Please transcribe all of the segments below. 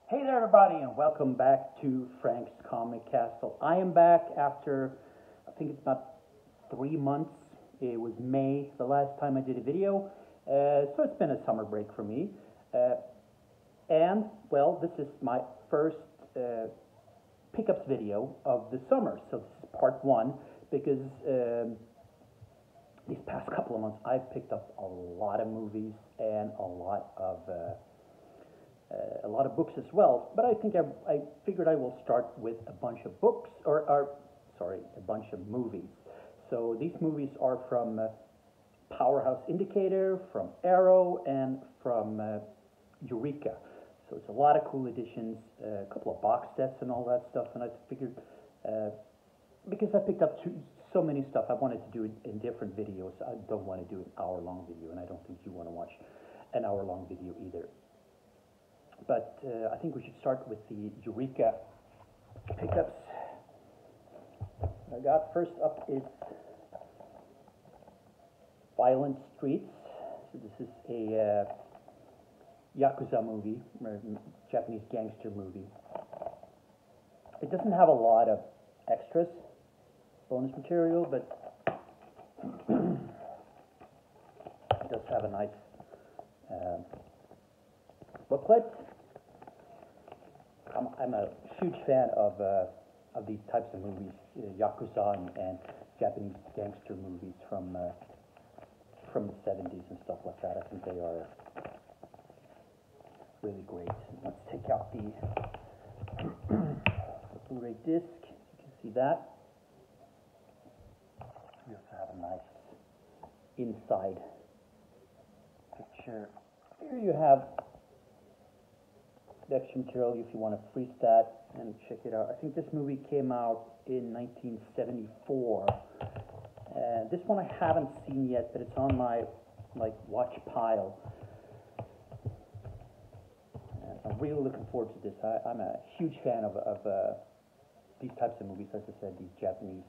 Hey there, everybody, and welcome back to Frank's Comic Castle. I am back after, I think it's about 3 months. It was May the last time I did a video, so it's been a summer break for me. Uh, and, well, this is my first pickups video of the summer, so this is part one, because these past couple of months I've picked up a lot of movies and a lot of books as well, but I think I figured I will start with a bunch of books, sorry, a bunch of movies. So these movies are from Powerhouse Indicator, from Arrow, and from Eureka. So it's a lot of cool editions, a couple of box sets and all that stuff, and I figured, because I picked up so many stuff, I wanted to do it in different videos. I don't want to do an hour-long video, and I don't think you want to watch an hour-long video either. But I think we should start with the Eureka pickups. I got first up is Violent Streets. So this is a Yakuza movie, or Japanese gangster movie. It doesn't have a lot of extras, bonus material, but it does have a nice booklet. I'm a huge fan of these types of movies, Yakuza and Japanese gangster movies from the 70s and stuff like that. I think they are really great. Let's take out the Blu-ray disc. You can see that. We also have a nice inside picture. Here you have the extra material if you want to freeze that and check it out. I think this movie came out in 1974. This one I haven't seen yet, but it's on my watch pile. I'm really looking forward to this. I'm a huge fan of these types of movies, as I said, these Japanese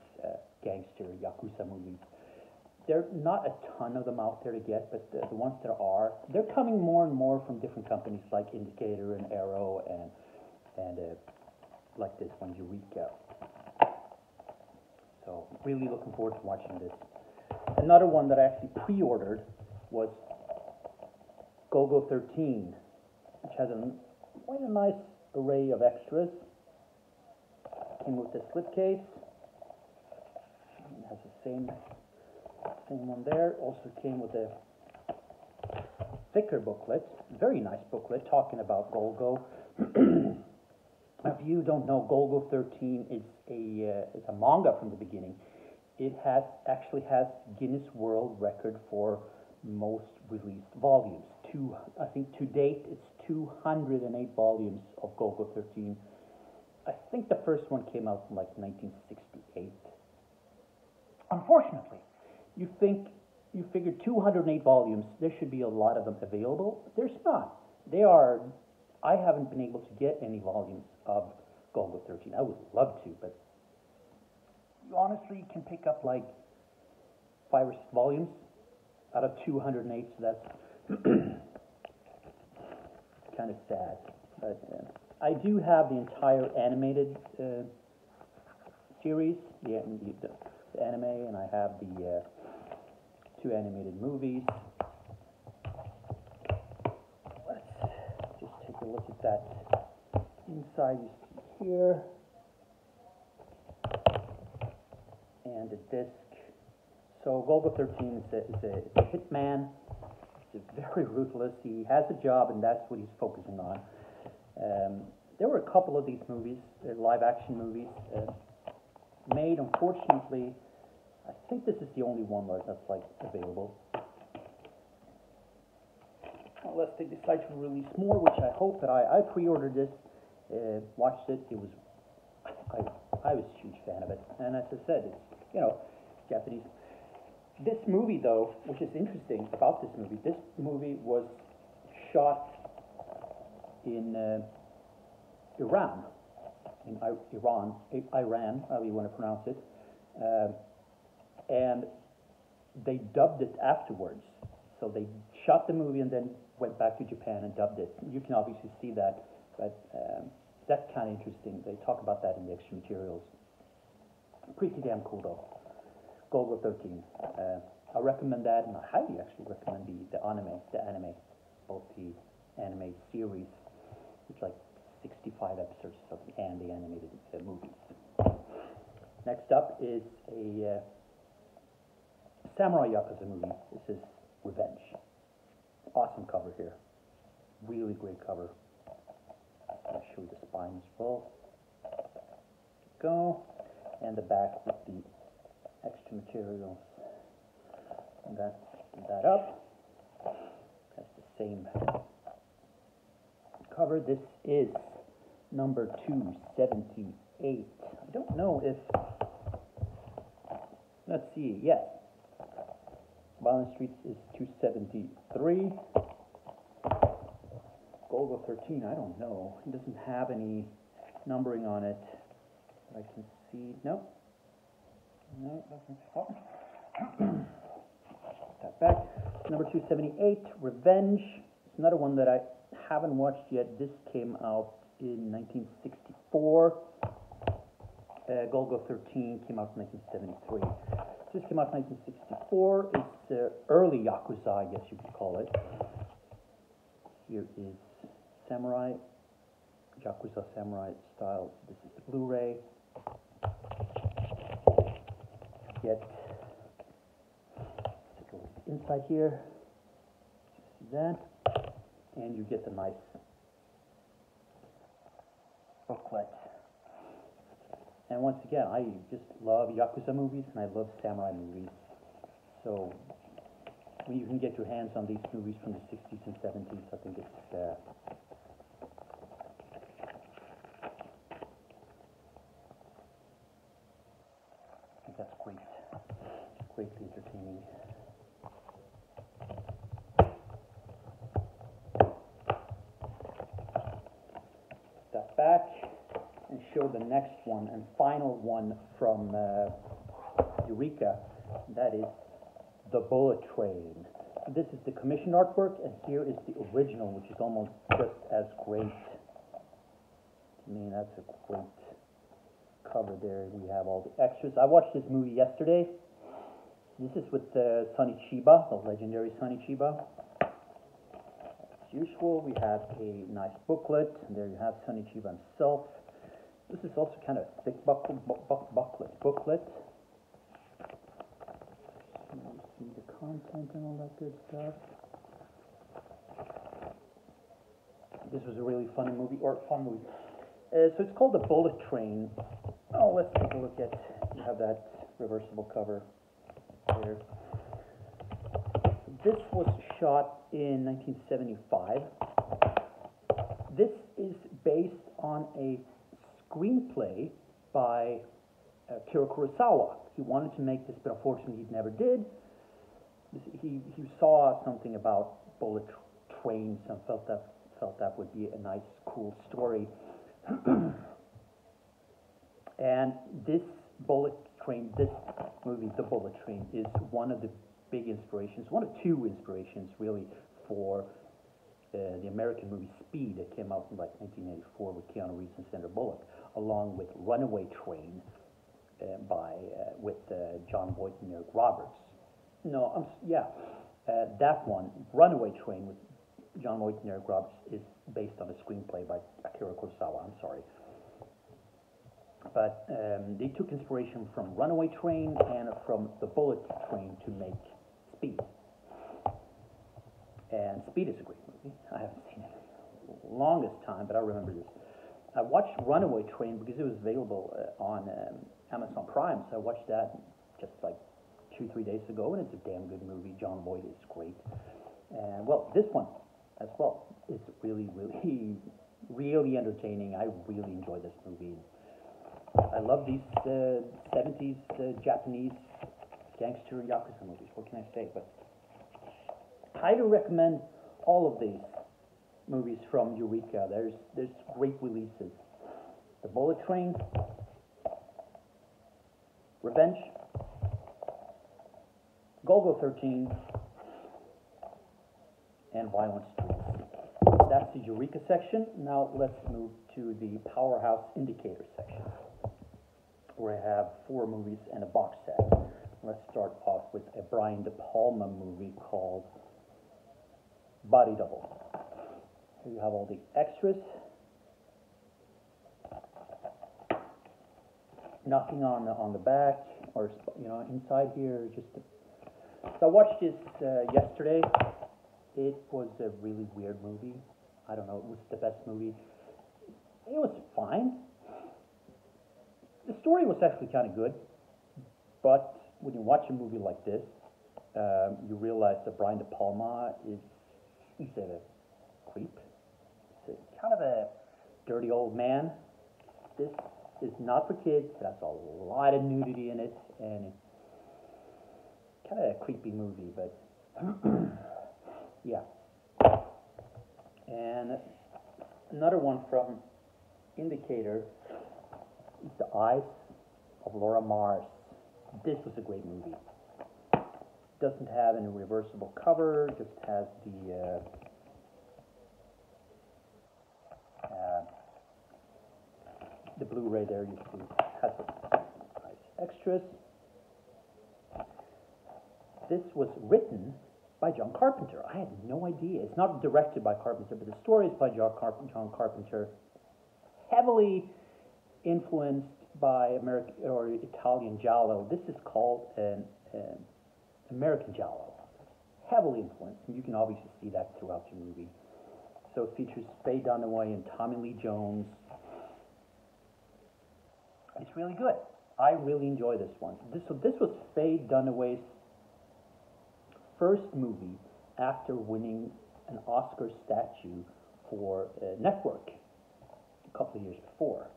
gangster Yakuza movies. There are not a ton of them out there to get, but the ones that are, they're coming more and more from different companies like Indicator and Arrow and like this one, Eureka. So really looking forward to watching this. Another one that I actually pre-ordered was Go-Go 13, which has quite a nice array of extras. Came with the slipcase. It has the same one there. Also came with a thicker booklet, very nice booklet, talking about Go-Go. If you don't know, Go-Go 13 is it's a manga from the beginning. It actually has Guinness World Record for most released volumes. I think to date it's 208 volumes of Go-Go 13. I think the first one came out in 1968. Unfortunately, you figure 208 volumes, there should be a lot of them available. There's not. I haven't been able to get any volumes of Go-Go 13. I would love to, but you honestly can pick up 5 or 6 volumes out of 208, so that's kind of sad. But I do have the entire animated series, the anime, and I have the 2 animated movies. Let's just take a look at that inside you see here. And the disc. So Go-Go 13 is a hitman. He's very ruthless. He has a job, and that's what he's focusing on. There were a couple of these movies, live-action movies, made. Unfortunately, I think this is the only one that's available. Unless they decide to release more, which I hope. But I pre-ordered this, watched it. I was a huge fan of it, and as I said, it's Japanese. This movie, though, which is interesting about this movie was shot in Iran, however you want to pronounce it, and they dubbed it afterwards. So they shot the movie and then went back to Japan and dubbed it. You can obviously see that But that's kind of interesting. They talk about that in the extra materials. Pretty damn cool though. Golgo 13. I recommend that, and I highly actually recommend the anime, both the anime series, which like 65 episodes or something, and the animated movies. Next up is a samurai yakuza movie. This is Revenge. Awesome cover here. Really great cover. I'll show you the spine as well. Go. And the back with the extra materials. And that up. That's the same cover. This is number 278. I don't know if, let's see, yes. Violent Streets is 273. Golgo 13, I don't know. It doesn't have any numbering on it. I can see, no. No, doesn't. Oh. That back. Number 278, Revenge. It's another one that I haven't watched yet. This came out in 1964. Golgo 13 came out in 1973. This came out in 1964. It's early Yakuza, I guess you could call it. Here is Samurai, Yakuza Samurai style. This is the Blu-ray. Get, take a look inside here. See that? And you get the nice booklet. And once again, I just love Yakuza movies and I love samurai movies. So when you can get your hands on these movies from the 60s and 70s, I think that's great. Greatly entertaining. Step back and show the next one and final one from Eureka. That is The Bullet Train. This is the commission artwork, and here is the original, which is almost just as great. I mean, that's a great cover there. We have all the extras. I watched this movie yesterday. This is with Sonny Chiba, the legendary Sonny Chiba. As usual, we have a nice booklet, and there you have Sonny Chiba himself. This is also kind of a thick booklet. You see the content and all that good stuff. This was a really fun movie. So it's called The Bullet Train. Oh, let's take a look at, you have that reversible cover there. This was shot in 1975. This is based on a screenplay by Akira Kurosawa. He wanted to make this, but unfortunately he never did. He saw something about bullet trains and felt that would be a nice, cool story. And this bullet train, this movie, The Bullet Train, is one of the big inspirations, one of two inspirations really for the American movie Speed that came out in like 1984 with Keanu Reeves and Sandra Bullock, along with Runaway Train with John Voight and Eric Roberts. That one, Runaway Train with John Voight and Eric Roberts, is based on a screenplay by Akira Kurosawa. I'm sorry. But they took inspiration from Runaway Train and from The Bullet Train to make Speed. And Speed is a great movie. I haven't seen it in the longest time, but I remember this. I watched Runaway Train because it was available on Amazon Prime, so I watched that just like 2-3 days ago, and it's a damn good movie. John Voight is great. And, well, this one as well is really, really, really entertaining. I really enjoy this movie. I love these 70s Japanese gangster Yakuza movies. What can I say? But highly recommend all of these movies from Eureka. There's great releases. The Bullet Train, Revenge, Golgo 13, and Violent Streets. That That's the Eureka section. Now let's move to the Powerhouse Indicator section, where I have 4 movies and a box set. Let's start off with a Brian De Palma movie called Body Double. Here you have all the extras. Nothing on the back or inside here. So I watched this yesterday. It was a really weird movie. I don't know. It was the best movie. It was fine. The story was actually kind of good, but when you watch a movie like this, you realize that Brian De Palma he's a creep. He's kind of a dirty old man. This is not for kids. It has a lot of nudity in it, and it's kind of a creepy movie, but yeah. And another one from Indicator is The Eyes of Laura Mars. This was a great movie. Doesn't have any reversible cover, just has the Blu-ray there. You see, has some nice extras. This was written by John Carpenter. I had no idea. It's not directed by Carpenter, but the story is by John Carpenter. Heavily influenced by American or Italian giallo. This is called an American giallo. Heavily influenced, and you can obviously see that throughout the movie. So it features Faye Dunaway and Tommy Lee Jones. It's really good. I really enjoy this one. This was Faye Dunaway's first movie after winning an Oscar statue for Network a couple of years before.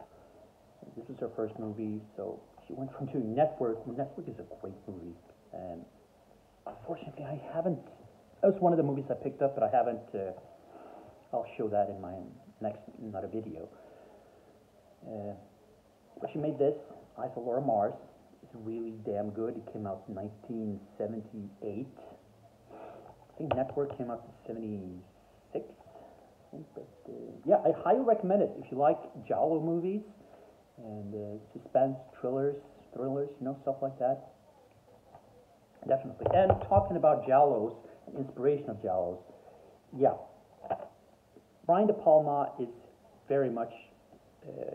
This was her first movie, so she went from doing Network. Network is a great movie, and unfortunately, I haven't. That was one of the movies I picked up, but I haven't. I'll show that in my next another video. But she made this, Eyes of Laura Mars. It's really damn good. It came out in 1978. I think Network came out in 76. Yeah, I highly recommend it if you like giallo movies and suspense thrillers, stuff like that. Definitely. And talking about giallos, inspiration of giallos, yeah, Brian De Palma is very much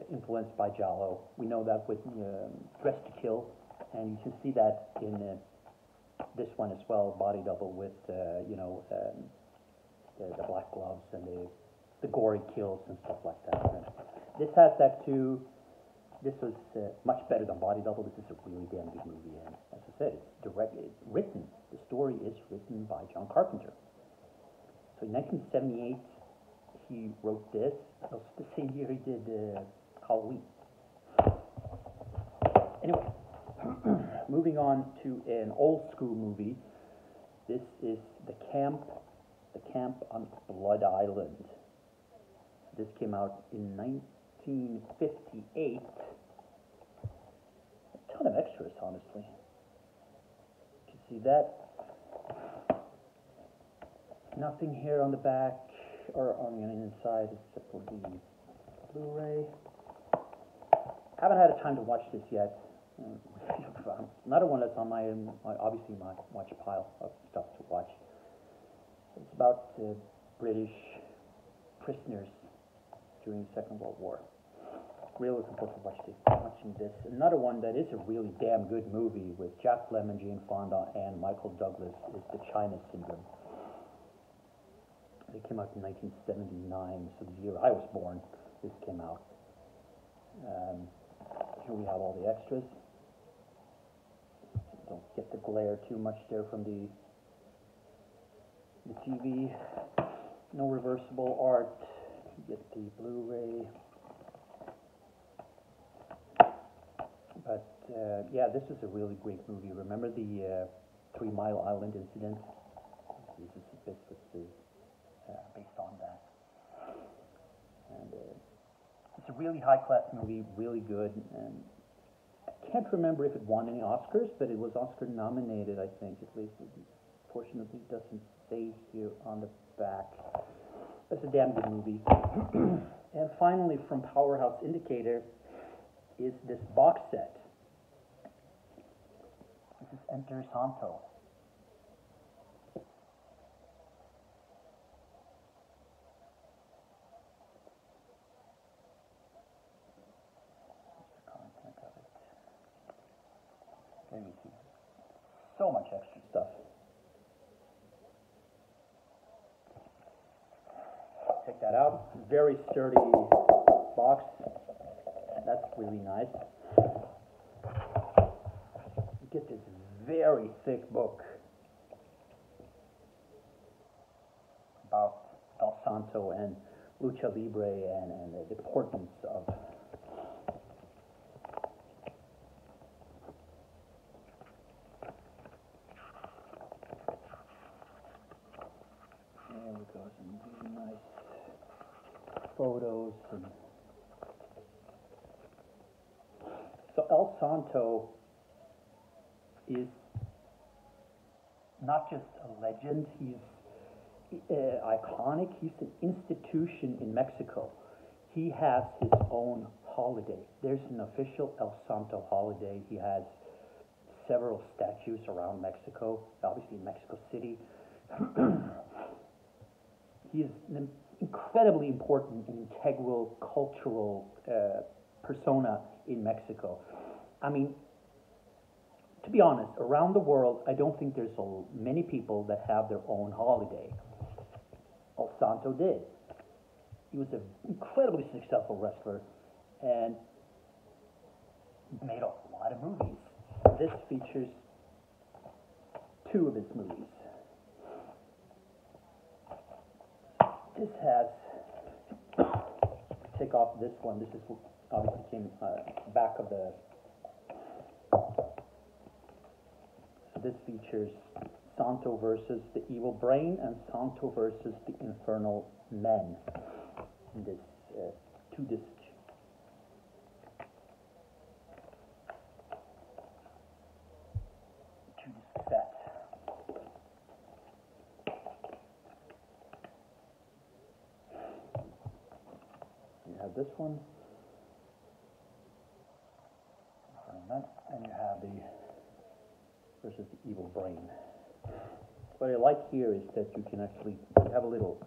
influenced by giallo. We know that with Dress to Kill, and you can see that in this one as well, Body Double, with the black gloves and the gory kills and stuff like that. And this has that too. This was much better than Body Double. This is a really damn good movie, and as I said, it's written. The story is written by John Carpenter. So in 1978, he wrote this. That was the same year he did Halloween. Anyway, moving on to an old school movie. This is The Camp on Blood Island. This came out in 1958. A ton of extras, honestly. You can see that. Nothing here on the back or on the inside except for the Blu-ray. Haven't had a time to watch this yet. Another one that's on my obviously my watch pile of stuff to watch. It's about British prisoners during the Second World War. Really looking forward to watching this. Another one that is a really damn good movie with Jack Lemmon, Jane Fonda, and Michael Douglas is The China Syndrome. It came out in 1979, so the year I was born, this came out. Here we have all the extras. Don't get the glare too much there from the TV. No reversible art. You get the Blu-ray. But yeah, this is a really great movie. Remember the 3 Mile Island incident? This was based on that. And it's a really high-class movie, really good. And I can't remember if it won any Oscars, but it was Oscar nominated, I think. At least, fortunately, it doesn't say here on the back. That's a damn good movie. And finally, from Powerhouse Indicator, is this box set. This is Enter Santo. Content of it. There you see. So much extra stuff. Check that out. Very sturdy box. That's really nice. You get this very thick book about El Santo and Lucha Libre and the importance of there we go, some really nice photos. And so El Santo is not just a legend, he's iconic, he's an institution in Mexico. He has his own holiday. There's an official El Santo holiday. He has several statues around Mexico, obviously in Mexico City. He is an incredibly important and integral cultural persona in Mexico. I mean, to be honest, around the world, I don't think there's many people that have their own holiday. El Santo did. He was an incredibly successful wrestler and made a lot of movies. This features 2 of his movies. This has, take off this one, this is obviously came back of the, so this features Santo versus the Evil Brain and Santo versus the Infernal Men in this 2-disc. Set. You have this one, and you have the versus the Evil Brain. What I like here is that you can actually have a little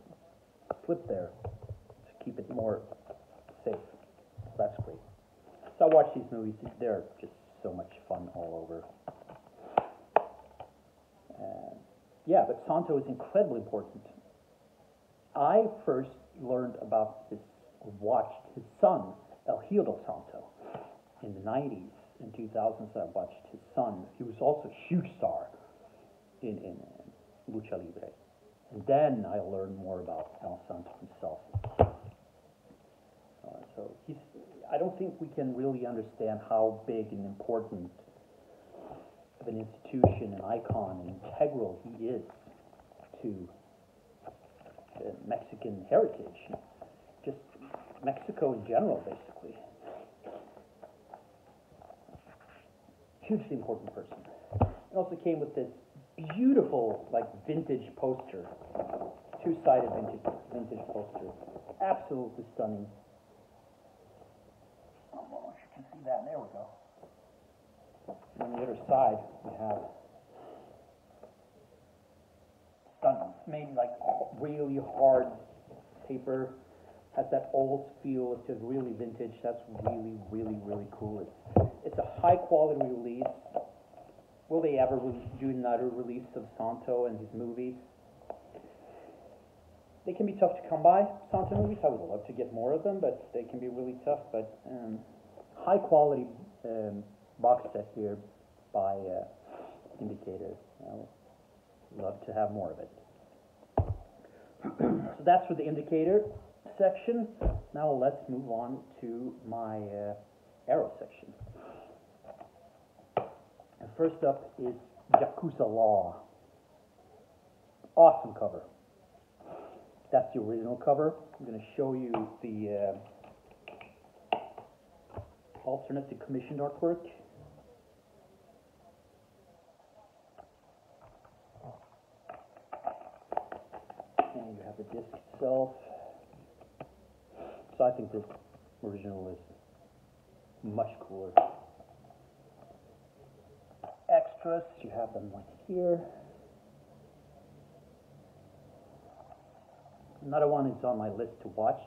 slip there to keep it more safe. That's great. So I watch these movies, they're just so much fun all over. Yeah, but Santo is incredibly important. I first learned about this, watched his son, El Hijo del Santo, in the 90s. In 2000s, I watched his son. He was also a huge star in Lucha Libre. And then I learned more about El Santo himself. So I don't think we can really understand how big and important of an institution, an icon, and integral he is to Mexican heritage, just Mexico in general, basically. Hugely important person. It also came with this beautiful, like, vintage poster, 2-sided vintage poster, absolutely stunning. I don't know if you can see that. There we go. On the other side, we have stunning. It's made like really hard paper. Has that old feel. It's just really vintage. That's really, really, really cool. It's a high quality release. Will they ever do another release of Santo and his movies? They can be tough to come by, Santo movies. I would love to get more of them, but they can be really tough. But high quality box set here by Indicator. I would love to have more of it. So that's for the Indicator section. Now let's move on to my Arrow section. And first up is Yakuza Law. Awesome cover. That's the original cover. I'm going to show you the alternate, the commissioned artwork. And you have the disc itself. So I think this original is much cooler. Extras, you have them right here. Another one is on my list to watch.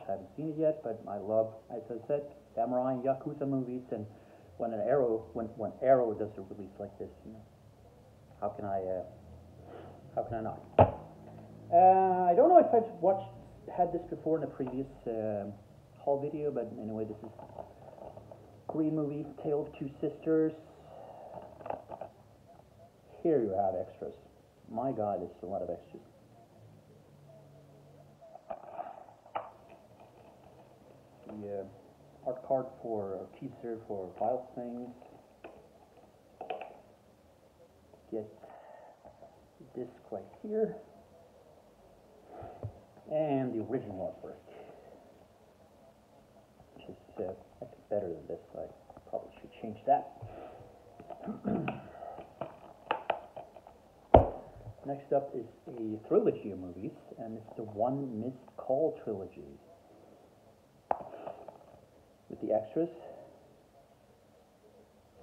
I haven't seen it yet, but I love, as I said, samurai and yakuza movies. And when Arrow does a release like this, you know, how can I not? I don't know if I've had this before in a previous haul video, but anyway, this is Korean movie, Tale of Two Sisters. Here you have extras. My God, there's a lot of extras. The art card for teaser for Wild Things. Get the disc right here. And the original artwork. Which is, I think, better than this. I probably should change that. Next up is a trilogy of movies, and it's the One Missed Call trilogy. With the extras.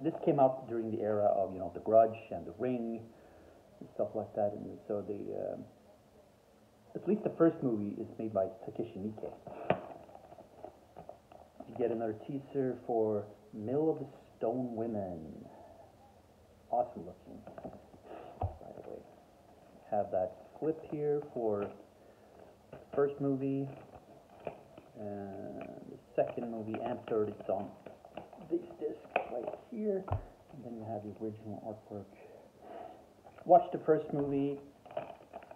This came out during the era of, you know, The Grudge and The Ring and stuff like that, and so the at least the first movie is made by Takeshi Miike. You get another teaser for Mill of the Stone Women. Awesome looking, by the way. Have that flip here for the first movie. The second movie and third is on this disc right here, and then you have the original artwork. Watched the first movie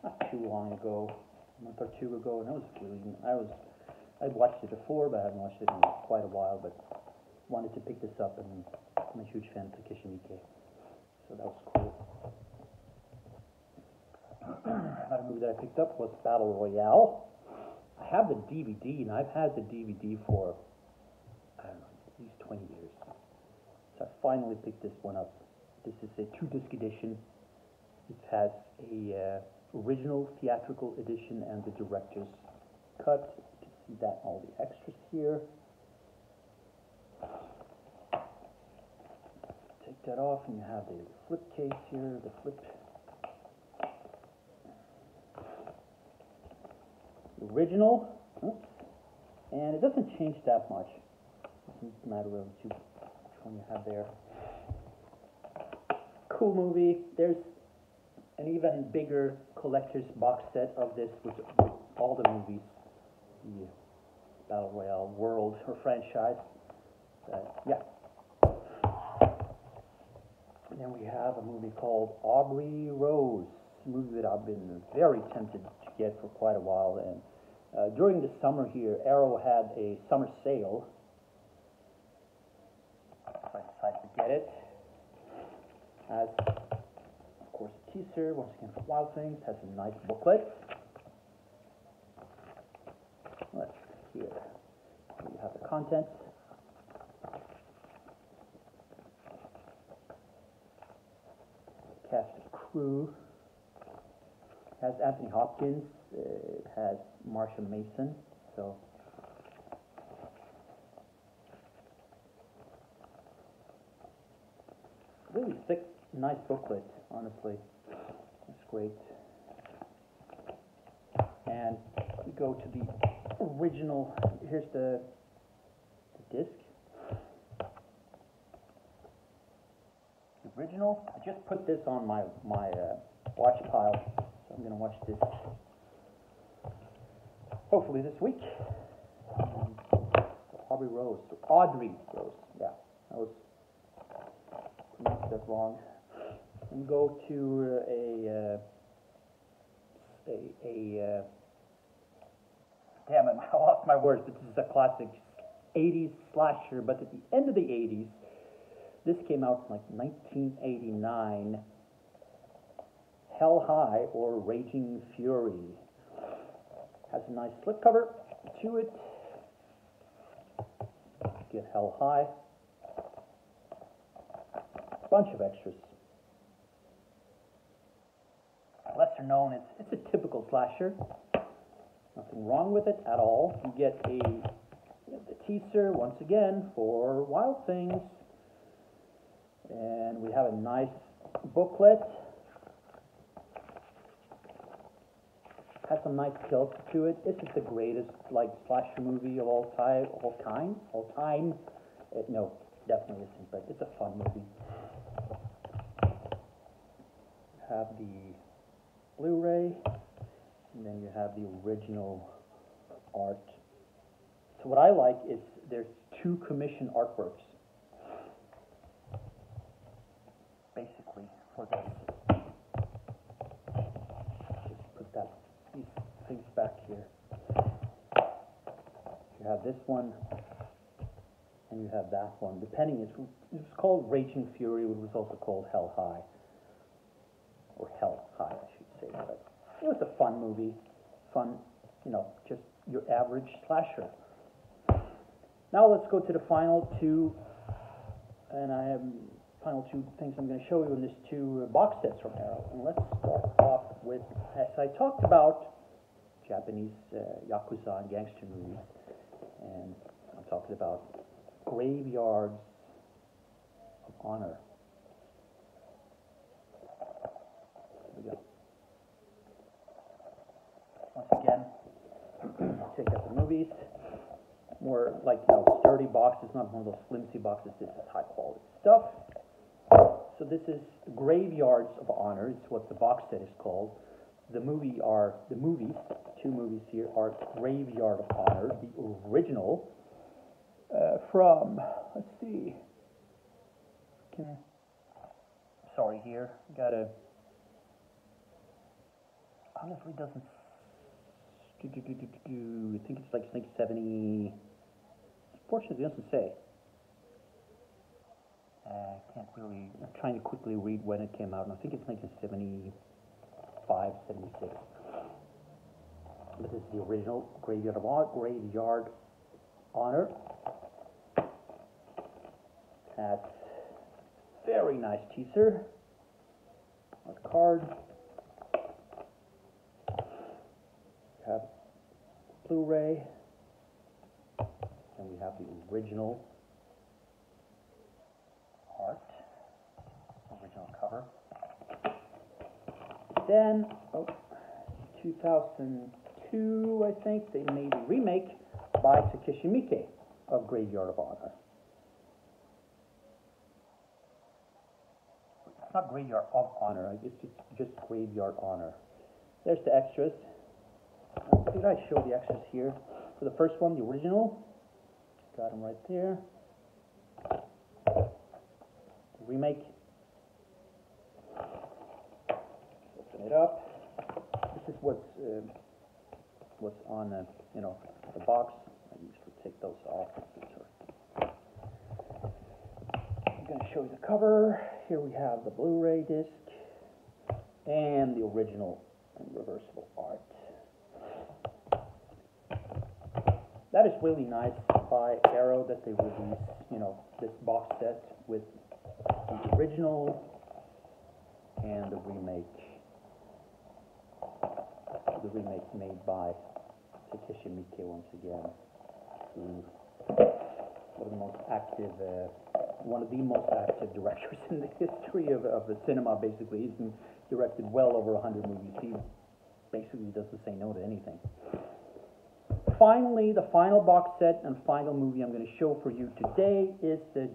not too long ago, a month or two ago, and I'd watched it before, but I haven't watched it in quite a while. But wanted to pick this up, and I'm a huge fan of Takeshi Miike, so that was cool. Another movie that I picked up was Battle Royale. I have the DVD, and I've had the DVD for, I don't know, at least 20 years. So I finally picked this one up. This is a 2-disc edition. It has a original theatrical edition and the director's cut. You can see that, all the extras here. Take that off, and you have the flip case here, the flip. Original, oops, and it doesn't change that much. It doesn't matter really which one you have there. Cool movie. There's an even bigger collector's box set of this with all the movies, the Battle Royale world or franchise. Yeah. And then we have a movie called Aubrey Rose, a movie that I've been very tempted to get for quite a while. And during the summer here, Arrow had a summer sale. So I decided to get it. Has, of course, a teaser, once again for Wild Things. Has a nice booklet. Let's see here. Here you have the contents. Cast of crew. Has Anthony Hopkins. It has Marsha Mason. So really thick, nice booklet. Honestly, it's great. And we go to the original. Here's the disc. The original. I just put this on my watch pile. So I'm going to watch this hopefully this week. Audrey Rose, yeah, I was pronounced that wrong. And go to damn it, I lost my words, but this is a classic 80s slasher, but at the end of the 80s, this came out in like 1989, Hell High or Raging Fury. Has a nice slipcover to it. Get Hell High. Bunch of extras. Lesser known, it's a typical slasher. Nothing wrong with it at all. You get the teaser once again for Wild Things. And we have a nice booklet. Has some nice kills to it. This is the greatest like slasher movie of all time. No, definitely isn't, but it's a fun movie. You have the Blu-ray, and then you have the original art. So what I like is there's 2 commission artworks, basically, for this. Just put these things back here. You have this one, and you have that one. Depending, it was called Raging Fury. It was also called Hell High, or Hell High, I should say. But it was a fun movie, just your average slasher. Now let's go to the final 2, and I have final 2 things I'm going to show you in these 2 box sets from Arrow. And let's start off with, as I talked about, Japanese Yakuza and gangster movies, and I'm talking about Graveyards of Honor. Here we go. Once again, check out the movies. More like, sturdy boxes, not one of those flimsy boxes. This is high quality stuff. So this is Graveyards of Honor. It's what the box set is called. The movies, 2 movies here, are Graveyard of Honor, the original, from, let's see, sorry here, honestly doesn't, I think it's like 70, unfortunately it doesn't say. Can't really, I'm trying to quickly read when it came out, and I think it's 1975, 76. This is the original Graveyard Honor. Has very nice teaser. A card. We have Blu-ray, and we have the original art, original cover. Then, 2002, I think, they made a remake by Takeshi Miike of Graveyard of Honor. It's not Graveyard of Honor, it's just Graveyard Honor. There's the extras. Did I show the extras here? For the first one, the original, got them right there. The remake. Open it up. This is what's on the box. I usually take those off. I'm going to show you the cover. Here we have the Blu-ray disc and the original and reversible art. That is really nice by Arrow that they release, this box set with the original and the remake. The remake made by Takeshi Miike once again. One of the most active directors in the history of the cinema, basically. He's been directed well over 100 movies. He basically doesn't say no to anything. Finally, the final box set and final movie I'm going to show for you today is the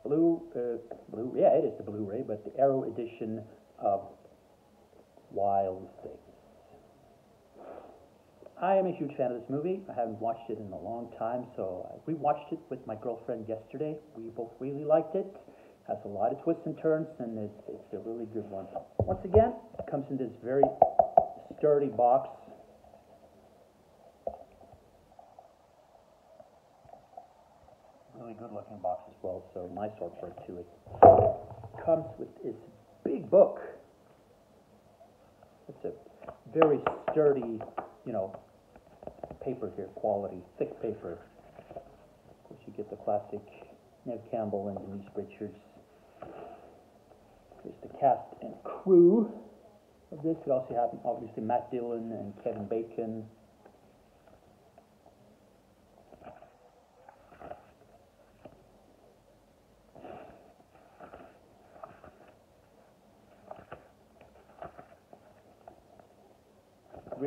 it is the Blu-ray, but the Arrow edition of Wild Things. I am a huge fan of this movie. I haven't watched it in a long time, so I rewatched it with my girlfriend yesterday. We both really liked it. Has a lot of twists and turns, and it's a really good one. Once again, it comes in this very sturdy box. Really good looking box as well, so nice artwork to it. Comes with its big book. It's a very sturdy, paper here, quality, thick paper. Of course, you get the classic Ned Campbell and Denise Richards. Here's the cast and crew of this. We also have, obviously, Matt Dillon and Kevin Bacon.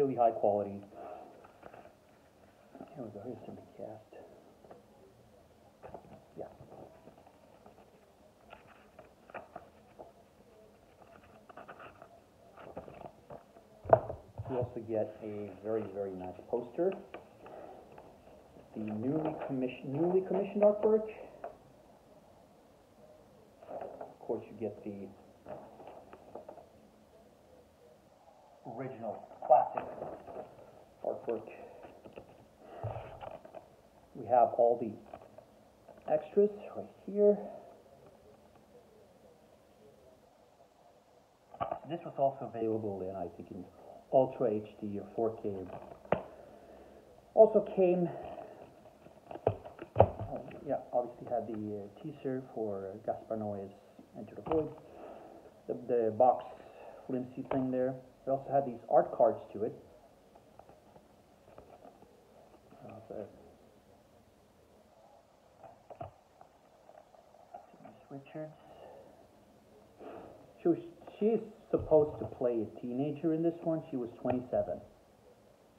really high quality. Here we go, here's some cast. Yeah. You also get a very, very nice poster. The newly commissioned artwork. Of course, you get the original classic artwork. We have all the extras right here. This was also available in, I think, in Ultra HD or 4K. Also came, yeah, obviously had the teaser for Gaspar Noé's Enter the Void. The box flimsy thing there. It also had these art cards to it. Richards. She is supposed to play a teenager in this one. She was 27.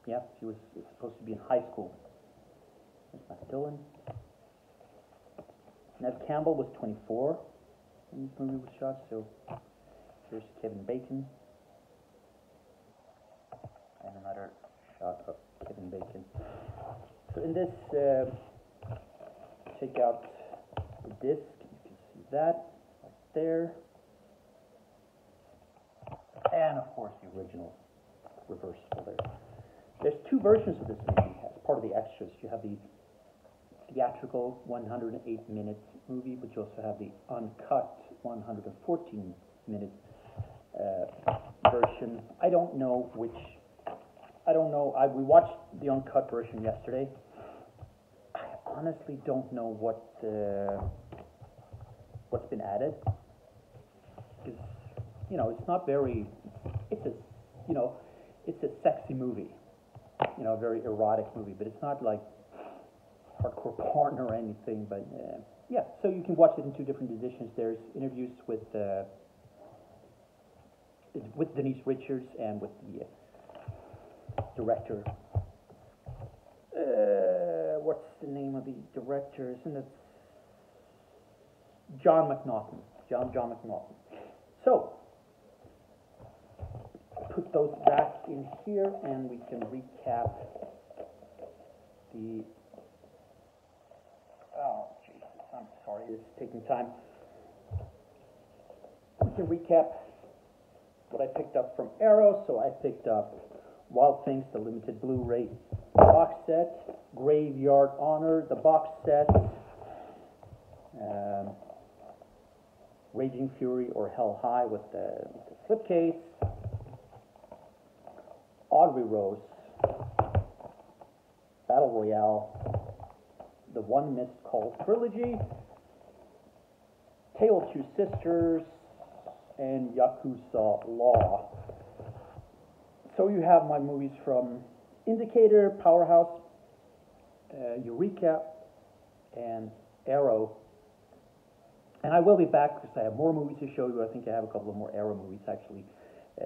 Yeah, she was supposed to be in high school. There's Matt Dillon. Ned Campbell was 24 when this movie was shot, so here's Kevin Bacon. And another shot of Kevin Bacon. So in this, take out the disc. You can see that right there. And of course the original reversible there. There's two versions of this movie as part of the extras. You have the theatrical 108-minute movie, but you also have the uncut 114-minute version. I don't know which. We watched the uncut version yesterday. I honestly don't know what's been added. Because, you know, it's not very. It's a sexy movie. You know, a very erotic movie, but it's not like hardcore porn or anything. But yeah, so you can watch it in two different editions. There's interviews with Denise Richards and with the director. What's the name of the director? Isn't it John McNaughton? John McNaughton. So put those back in here, and we can recap the. Oh Jesus! I'm sorry, this is taking time. We can recap what I picked up from Arrow. So I picked up Wild Things, the limited Blu-ray box set, Graveyard Honor, the box set, Raging Fury or Hell High with the slipcase, Audrey Rose, Battle Royale, the One Missed Call trilogy, Tale of Two Sisters, and Yakuza Law. So you have my movies from Indicator, Powerhouse, Eureka, and Arrow. And I will be back because I have more movies to show you. I think I have a couple of more Arrow movies, actually.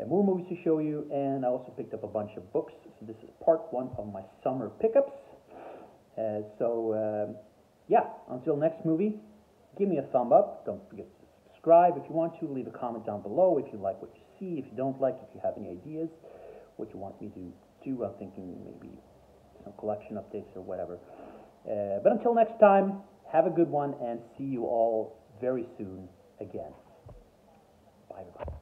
More movies to show you, and I also picked up a bunch of books. So this is part one of my summer pickups. Yeah, until next movie, give me a thumb up. Don't forget to subscribe if you want to. Leave a comment down below if you like what you see. If you don't like, if you have any ideas, what you want me to do. I'm thinking maybe some collection updates or whatever. But until next time, have a good one, and see you all very soon again. Bye, everybody.